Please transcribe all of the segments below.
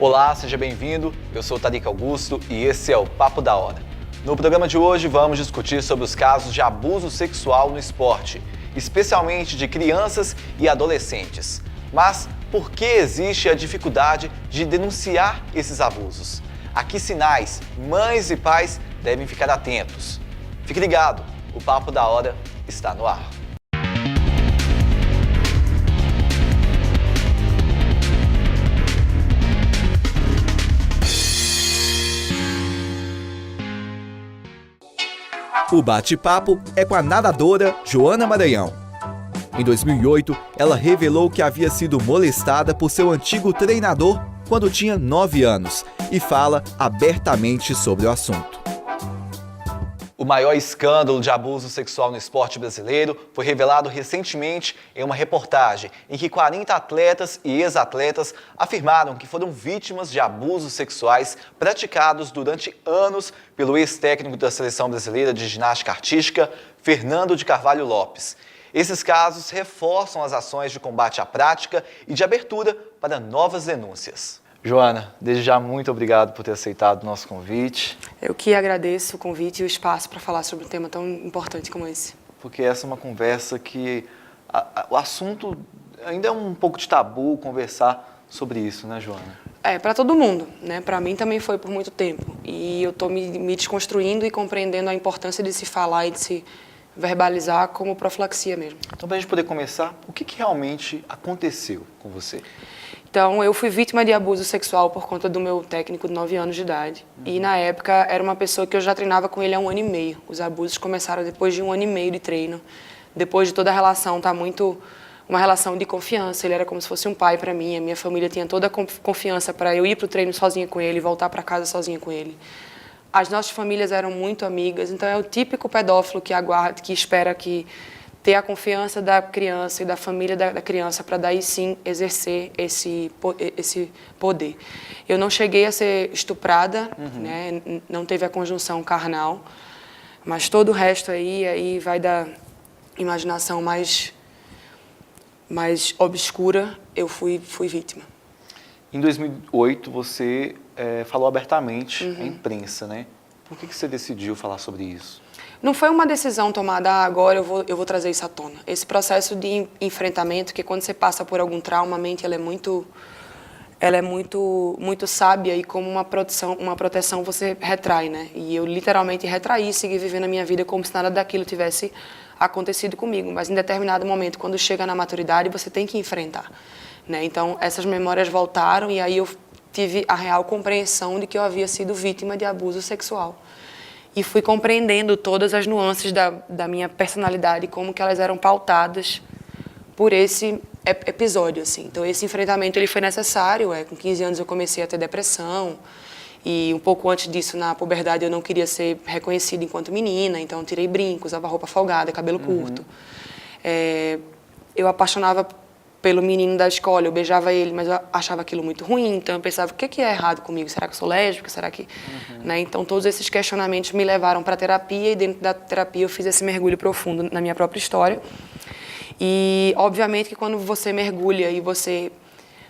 Olá, seja bem-vindo. Eu sou o Tariq Augusto e esse é o Papo da Hora. No programa de hoje vamos discutir sobre os casos de abuso sexual no esporte, especialmente de crianças e adolescentes. Mas por que existe a dificuldade de denunciar esses abusos? A que sinais mães e pais devem ficar atentos? Fique ligado, o Papo da Hora está no ar. O bate-papo é com a nadadora Joana Maranhão. Em 2008, ela revelou que havia sido molestada por seu antigo treinador quando tinha 9 anos e fala abertamente sobre o assunto. O maior escândalo de abuso sexual no esporte brasileiro foi revelado recentemente em uma reportagem em que 40 atletas e ex-atletas afirmaram que foram vítimas de abusos sexuais praticados durante anos pelo ex-técnico da Seleção Brasileira de Ginástica Artística, Fernando de Carvalho Lopes. Esses casos reforçam as ações de combate à prática e de abertura para novas denúncias. Joana, desde já muito obrigado por ter aceitado o nosso convite. Eu que agradeço o convite e o espaço para falar sobre um tema tão importante como esse. Porque essa é uma conversa que o assunto ainda é um pouco de tabu conversar sobre isso, né, Joana? É, para todo mundo, né? Para mim também foi por muito tempo. E eu estou me desconstruindo e compreendendo a importância de se falar e de se verbalizar como profilaxia mesmo. Então, para a gente poder começar, o que realmente aconteceu com você? Então, eu fui vítima de abuso sexual por conta do meu técnico de 9 anos de idade. E, na época, era uma pessoa que eu já treinava com ele há 1 ano e meio. Os abusos começaram depois de 1 ano e meio de treino. Depois de toda a relação estar muito... uma relação de confiança. Ele era como se fosse um pai para mim. A minha família tinha toda a confiança para eu ir para o treino sozinha com ele, voltar para casa sozinha com ele. As nossas famílias eram muito amigas. Então, é o típico pedófilo que aguarda, que espera que... ter a confiança da criança e da família da criança para daí sim exercer esse poder. Eu não cheguei a ser estuprada, né? Não teve a conjunção carnal, mas todo o resto aí vai da imaginação mais obscura, eu fui vítima. Em 2008, você falou abertamente à imprensa, né? Por que você decidiu falar sobre isso? Não foi uma decisão tomada, agora eu vou trazer isso à tona. Esse processo de enfrentamento, que quando você passa por algum trauma, a mente ela é muito sábia e como uma proteção você retrai, né? E eu literalmente retraí e segui vivendo a minha vida como se nada daquilo tivesse acontecido comigo. Mas em determinado momento, quando chega na maturidade, você tem que enfrentar, né? Então, essas memórias voltaram e aí eu tive a real compreensão de que eu havia sido vítima de abuso sexual. E fui compreendendo todas as nuances da minha personalidade, como que elas eram pautadas por esse episódio, assim. Então, esse enfrentamento ele foi necessário. Com 15 anos eu comecei a ter depressão. E um pouco antes disso, na puberdade, eu não queria ser reconhecida enquanto menina. Então, eu tirei brinco, usava roupa folgada, cabelo curto. Eu apaixonava pelo menino da escola, eu beijava ele, mas eu achava aquilo muito ruim, então eu pensava, o que é errado comigo? Será que eu sou lésbica? Será que... Né? Então, todos esses questionamentos me levaram para a terapia e dentro da terapia eu fiz esse mergulho profundo na minha própria história. E, obviamente, que quando você mergulha e você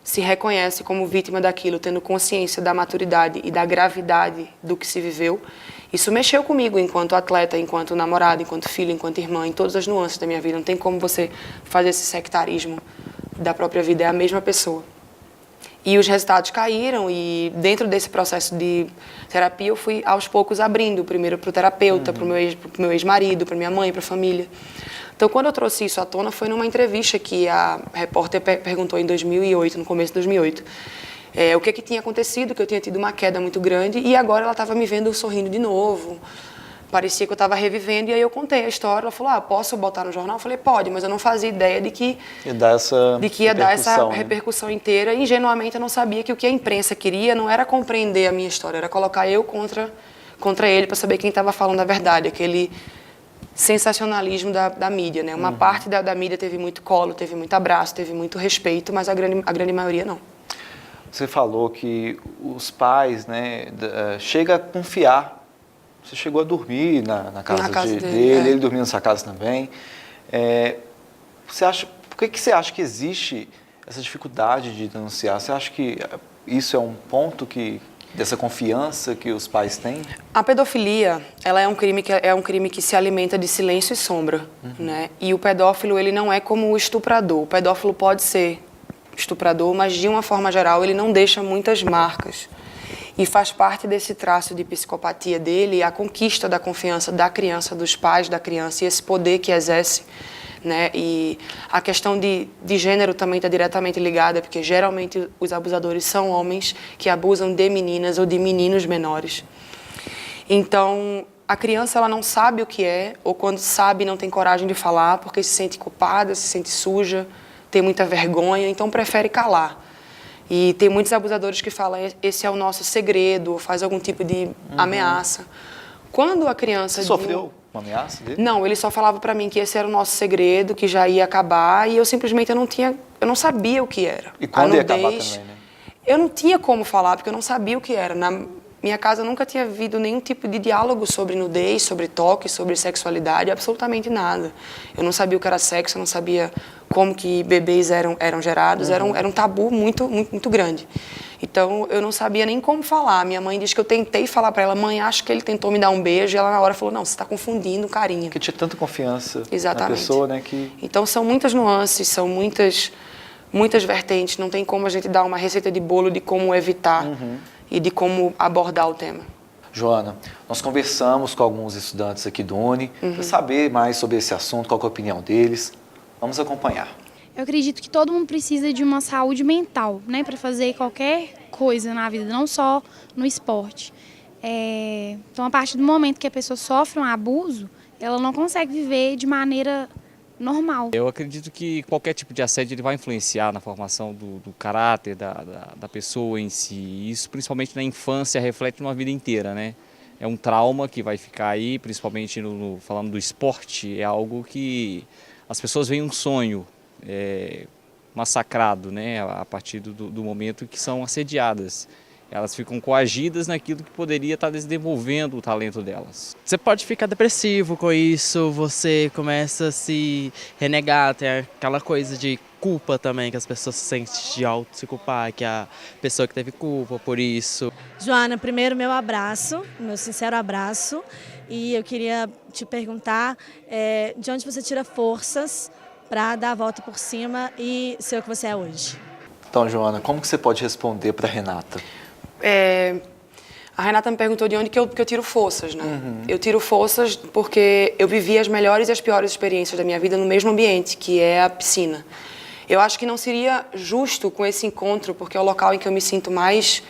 se reconhece como vítima daquilo, tendo consciência da maturidade e da gravidade do que se viveu, isso mexeu comigo enquanto atleta, enquanto namorada, enquanto filha, enquanto irmã, em todas as nuances da minha vida. Não tem como você fazer esse sectarismo da própria vida, é a mesma pessoa. E os resultados caíram e dentro desse processo de terapia eu fui aos poucos abrindo, primeiro para o terapeuta, para o meu ex-marido, para minha mãe, para a família. Então, quando eu trouxe isso à tona, foi numa entrevista que a repórter perguntou em 2008, no começo de 2008, o que tinha acontecido, que eu tinha tido uma queda muito grande e agora ela estava me vendo sorrindo de novo. Parecia que eu estava revivendo, e aí eu contei a história. Ela falou, posso botar no jornal? Eu falei, pode, mas eu não fazia ideia de que ia dar essa repercussão inteira. Ingenuamente, eu não sabia que o que a imprensa queria não era compreender a minha história, era colocar eu contra ele para saber quem estava falando a verdade, aquele sensacionalismo da mídia, né? Uma parte da mídia teve muito colo, teve muito abraço, teve muito respeito, mas a grande maioria não. Você falou que os pais, né, chegam a confiar. Você chegou a dormir na casa dele, ele dormia na sua casa também. Por que você acha que existe essa dificuldade de denunciar? Você acha que isso é um ponto dessa confiança que os pais têm? A pedofilia, ela é um crime que se alimenta de silêncio e sombra, né? E o pedófilo, ele não é como o estuprador. O pedófilo pode ser estuprador, mas de uma forma geral ele não deixa muitas marcas. E faz parte desse traço de psicopatia dele a conquista da confiança da criança, dos pais da criança, e esse poder que exerce, né? E a questão de gênero também está diretamente ligada, porque geralmente os abusadores são homens que abusam de meninas ou de meninos menores. Então, a criança ela não sabe o que é, ou quando sabe não tem coragem de falar, porque se sente culpada, se sente suja, tem muita vergonha, então prefere calar. E tem muitos abusadores que falam, esse é o nosso segredo, ou faz algum tipo de ameaça. Quando a criança... Você sofreu uma ameaça dele? Não, ele só falava para mim que esse era o nosso segredo, que já ia acabar, e eu simplesmente eu não sabia o que era. E quando ia acabar também, né? Eu não tinha como falar, porque eu não sabia o que era. Na minha casa nunca tinha havido nenhum tipo de diálogo sobre nudez, sobre toque, sobre sexualidade, absolutamente nada. Eu não sabia o que era sexo, eu não sabia como que bebês eram gerados, era um tabu muito, muito, muito grande. Então, eu não sabia nem como falar. Minha mãe diz que eu tentei falar para ela, mãe, acho que ele tentou me dar um beijo, e ela na hora falou, não, você está confundindo o carinho. Porque tinha tanta confiança Exatamente. na pessoa, né? Que... Então, são muitas nuances, são muitas vertentes, não tem como a gente dar uma receita de bolo de como evitar e de como abordar o tema. Joana, nós conversamos com alguns estudantes aqui do UNE para saber mais sobre esse assunto, qual que é a opinião deles. Vamos acompanhar. Eu acredito que todo mundo precisa de uma saúde mental, né, para fazer qualquer coisa na vida, não só no esporte. Então, a partir do momento que a pessoa sofre um abuso, ela não consegue viver de maneira normal. Eu acredito que qualquer tipo de assédio ele vai influenciar na formação do caráter da pessoa em si. Isso, principalmente na infância, reflete numa vida inteira, né? É um trauma que vai ficar aí, principalmente falando do esporte, é algo que as pessoas veem um sonho massacrado, né? A partir do momento que são assediadas. Elas ficam coagidas naquilo que poderia estar desenvolvendo o talento delas. Você pode ficar depressivo com isso, você começa a se renegar, tem aquela coisa de culpa também, que as pessoas se sentem de auto se culpar, que a pessoa que teve culpa por isso. Joana, primeiro meu abraço, meu sincero abraço, e eu queria te perguntar de onde você tira forças para dar a volta por cima e ser o que você é hoje. Então, Joana, como que você pode responder para a Renata? A Renata me perguntou de onde que eu tiro forças, né? Eu tiro forças porque eu vivi as melhores e as piores experiências da minha vida no mesmo ambiente, que é a piscina. Eu acho que não seria justo com esse encontro, porque é o local em que eu me sinto mais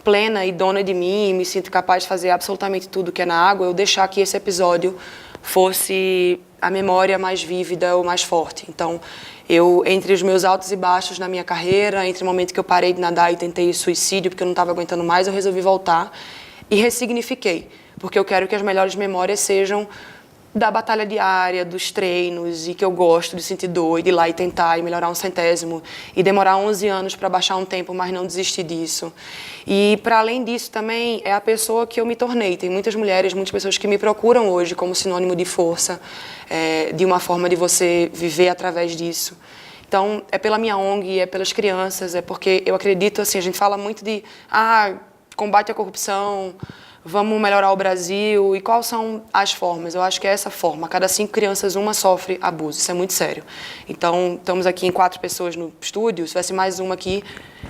plena e dona de mim, e me sinto capaz de fazer absolutamente tudo que é na água, eu deixar que esse episódio fosse a memória mais vívida ou mais forte. Então, entre os meus altos e baixos na minha carreira, entre o momento que eu parei de nadar e tentei suicídio porque eu não estava aguentando mais, eu resolvi voltar e ressignifiquei, porque eu quero que as melhores memórias sejam da batalha diária, dos treinos, e que eu gosto de sentir dor, e de ir lá e tentar, e melhorar 1/100, e demorar 11 anos para baixar um tempo, mas não desistir disso. E, para além disso, também é a pessoa que eu me tornei. Tem muitas mulheres, muitas pessoas que me procuram hoje como sinônimo de força, de uma forma de você viver através disso. Então, é pela minha ONG, é pelas crianças, é porque eu acredito, assim, a gente fala muito de combate à corrupção, vamos melhorar o Brasil, e quais são as formas? Eu acho que é essa forma. A cada 5 crianças, uma sofre abuso. Isso é muito sério. Então, estamos aqui em 4 pessoas no estúdio. Se tivesse mais uma aqui,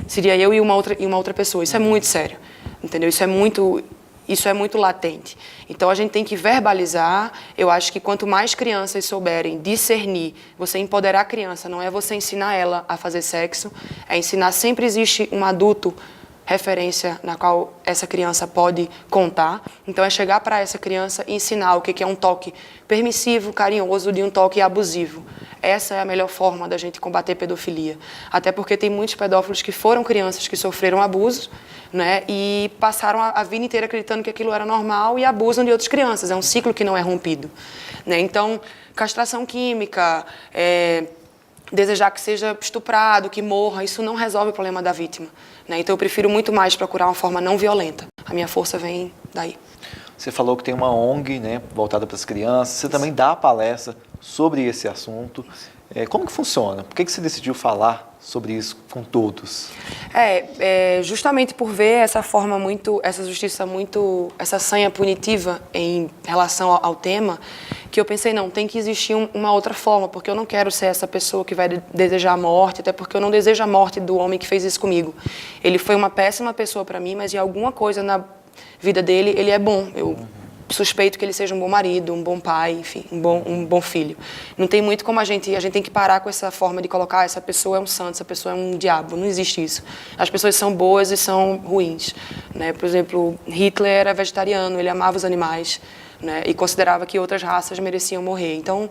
seria eu e uma outra pessoa. Isso é muito sério, entendeu? Isso é muito latente. Então, a gente tem que verbalizar. Eu acho que quanto mais crianças souberem discernir, você empoderar a criança, não é você ensinar ela a fazer sexo, é ensinar, sempre existe um adulto referência na qual essa criança pode contar. Então, é chegar para essa criança e ensinar o que é um toque permissivo, carinhoso, de um toque abusivo. Essa é a melhor forma da gente combater pedofilia. Até porque tem muitos pedófilos que foram crianças que sofreram abusos, né, e passaram a vida inteira acreditando que aquilo era normal e abusam de outras crianças. É um ciclo que não é rompido, né? Então, castração química, desejar que seja estuprado, que morra, isso não resolve o problema da vítima, né? Então eu prefiro muito mais procurar uma forma não violenta. A minha força vem daí. Você falou que tem uma ONG, né, voltada para as crianças. Você também dá palestra sobre esse assunto. Como que funciona? Por que você decidiu falar sobre isso com todos? Justamente por ver essa forma essa justiça essa sanha punitiva em relação ao tema, que eu pensei, não, tem que existir uma outra forma, porque eu não quero ser essa pessoa que vai desejar a morte, até porque eu não desejo a morte do homem que fez isso comigo. Ele foi uma péssima pessoa para mim, mas em alguma coisa na vida dele, ele é bom. Eu suspeito que ele seja um bom marido, um bom pai, enfim, um bom filho. Não tem muito como a gente tem que parar com essa forma de colocar essa pessoa é um santo, essa pessoa é um diabo. Não existe isso. As pessoas são boas e são ruins, né? Por exemplo, Hitler era vegetariano, ele amava os animais, né? E considerava que outras raças mereciam morrer. Então,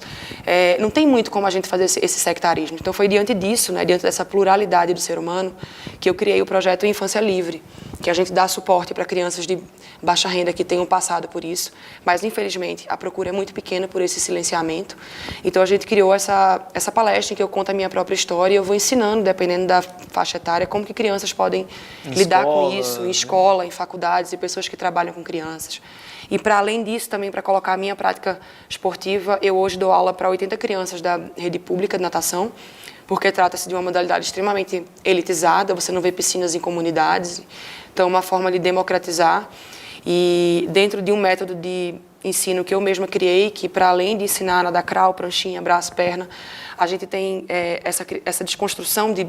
não tem muito como a gente fazer esse sectarismo. Então, foi diante disso, né, diante dessa pluralidade do ser humano, que eu criei o projeto Infância Livre, que a gente dá suporte para crianças de baixa renda que tenham passado por isso, mas, infelizmente, a procura é muito pequena por esse silenciamento. Então, a gente criou essa palestra em que eu conto a minha própria história e eu vou ensinando, dependendo da faixa etária, como que crianças podem lidar com isso, em escola, em faculdades e pessoas que trabalham com crianças. E, para além disso, também para colocar a minha prática esportiva, eu hoje dou aula para 80 crianças da rede pública de natação, porque trata-se de uma modalidade extremamente elitizada, você não vê piscinas em comunidades, então é uma forma de democratizar. E dentro de um método de ensino que eu mesma criei, que para além de ensinar a nadar crawl, pranchinha, braço, perna, a gente tem essa desconstrução de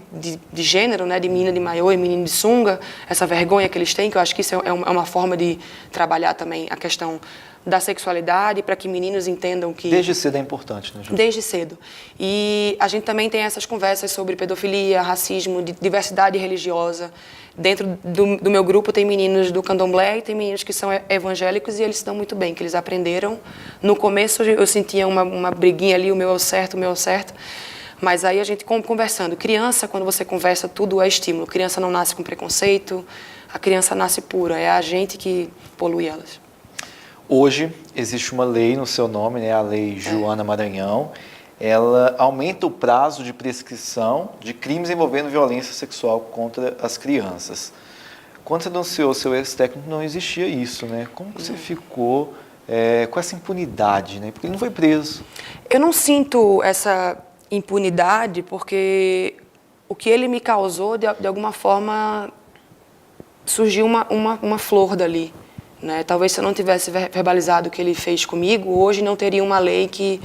gênero, né, de menina de maiô e menino de sunga, essa vergonha que eles têm, que eu acho que isso é uma forma de trabalhar também a questão da sexualidade, para que meninos entendam que... Desde cedo é importante, né, Ju? Desde cedo. E a gente também tem essas conversas sobre pedofilia, racismo, diversidade religiosa. Dentro do meu grupo tem meninos do candomblé e tem meninos que são evangélicos e eles se dão muito bem, que eles aprenderam. No começo eu sentia uma briguinha ali, o meu é o certo, mas aí a gente conversando. Criança, quando você conversa, tudo é estímulo. Criança não nasce com preconceito, a criança nasce pura, é a gente que polui elas. Hoje existe uma lei no seu nome, né, a Lei Joana Maranhão. Ela aumenta o prazo de prescrição de crimes envolvendo violência sexual contra as crianças. Quando você denunciou seu ex-técnico, não existia isso, né? Como que você ficou com essa impunidade, né? Porque ele não foi preso. Eu não sinto essa impunidade porque o que ele me causou, de alguma forma, surgiu uma flor dali, né? Talvez se eu não tivesse verbalizado o que ele fez comigo, hoje não teria uma lei que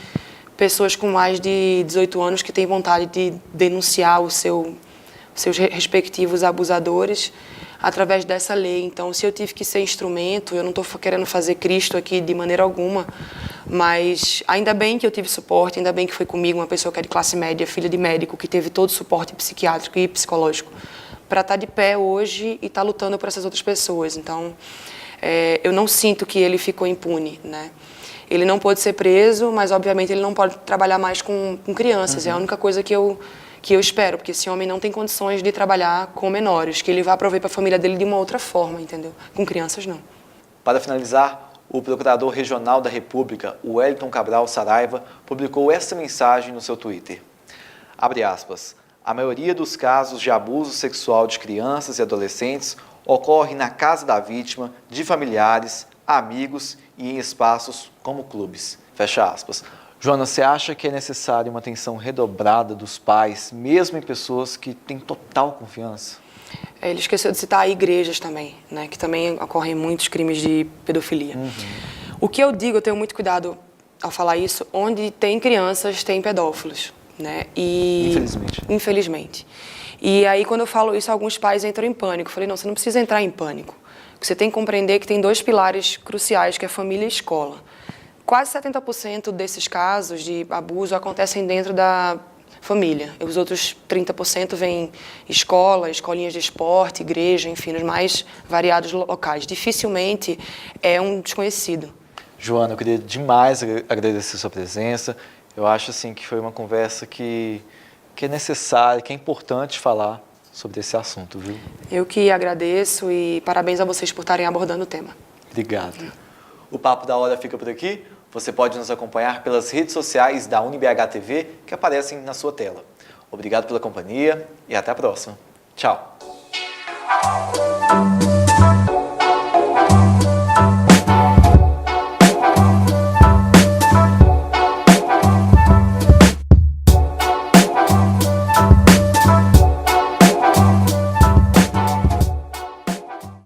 pessoas com mais de 18 anos que têm vontade de denunciar seus respectivos abusadores através dessa lei. Então, se eu tive que ser instrumento, eu não estou querendo fazer Cristo aqui de maneira alguma, mas ainda bem que eu tive suporte, ainda bem que foi comigo uma pessoa que é de classe média, filha de médico, que teve todo o suporte psiquiátrico e psicológico para estar de pé hoje e estar lutando por essas outras pessoas. Então, eu não sinto que ele ficou impune, né? Ele não pôde ser preso, mas, obviamente, ele não pode trabalhar mais com crianças. É a única coisa que eu espero, porque esse homem não tem condições de trabalhar com menores, que ele vá prover para a família dele de uma outra forma, entendeu? Com crianças, não. Para finalizar, o Procurador Regional da República, Wellington Cabral Saraiva, publicou esta mensagem no seu Twitter. Abre aspas. A maioria dos casos de abuso sexual de crianças e adolescentes ocorre na casa da vítima, de familiares, amigos e em espaços como clubes. Fecha aspas. Joana, você acha que é necessária uma atenção redobrada dos pais, mesmo em pessoas que têm total confiança? Ele esqueceu de citar igrejas também, né, que também ocorrem muitos crimes de pedofilia. O que eu digo, eu tenho muito cuidado ao falar isso, onde tem crianças, tem pedófilos, né? E infelizmente. E aí, quando eu falo isso, alguns pais entram em pânico. Eu falei, não, você não precisa entrar em pânico. Você tem que compreender que tem dois pilares cruciais, que é família e escola. Quase 70% desses casos de abuso acontecem dentro da família. Os outros 30% vêm escola, escolinhas de esporte, igreja, enfim, nos mais variados locais. Dificilmente é um desconhecido. Joana, eu queria demais agradecer a sua presença. Eu acho assim, que foi uma conversa que é necessária, que é importante falar sobre esse assunto, viu? Eu que agradeço e parabéns a vocês por estarem abordando o tema. Obrigado. O Papo da Hora fica por aqui. Você pode nos acompanhar pelas redes sociais da UniBH TV que aparecem na sua tela. Obrigado pela companhia e até a próxima. Tchau.